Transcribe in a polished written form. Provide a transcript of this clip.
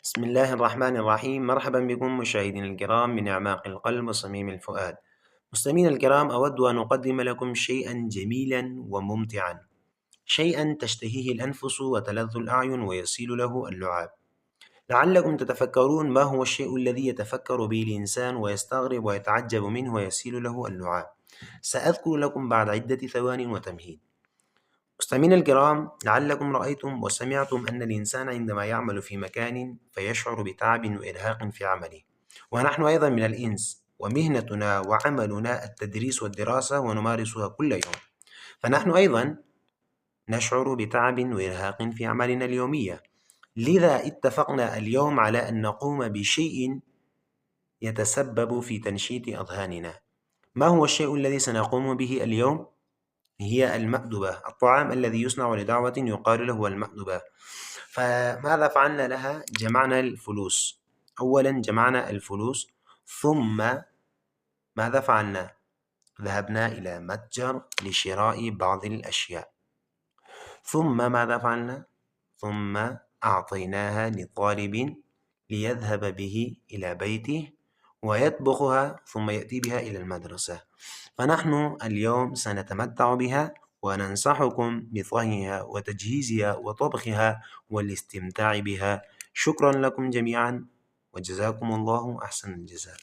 بسم الله الرحمن الرحيم. مرحبا بكم مشاهدينا الكرام من أعماق القلب وصميم الفؤاد. مستمعينا الكرام، أود أن أقدم لكم شيئا جميلا وممتعا، شيئا تشتهيه الأنفس وتلذ الأعين ويسيل له اللعاب. لعلكم تتفكرون ما هو الشيء الذي يتفكر به الإنسان ويستغرب ويتعجب منه ويسيل له اللعاب. سأذكر لكم بعد عدة ثوان وتمهيد. مستمعينا الكرام، لعلكم رأيتم وسمعتم أن الإنسان عندما يعمل في مكان فيشعر بتعب وإرهاق في عمله، ونحن أيضا من الإنس ومهنتنا وعملنا التدريس والدراسة ونمارسها كل يوم، فنحن أيضا نشعر بتعب وإرهاق في أعمالنا اليومية. لذا اتفقنا اليوم على أن نقوم بشيء يتسبب في تنشيط أذهاننا. ما هو الشيء الذي سنقوم به اليوم؟ هي المأدبة، الطعام الذي يصنع لدعوة يقال له المأدبة. فماذا فعلنا لها؟ جمعنا الفلوس. أولا جمعنا الفلوس، ثم ماذا فعلنا؟ ذهبنا إلى متجر لشراء بعض الأشياء. ثم ماذا فعلنا؟ ثم أعطيناها لطالب ليذهب به إلى بيته ويطبخها ثم يأتي بها إلى المدرسة. فنحن اليوم سنتمتع بها وننصحكم بطهيها وتجهيزها وطبخها والاستمتاع بها. شكرا لكم جميعا وجزاكم الله أحسن الجزاء.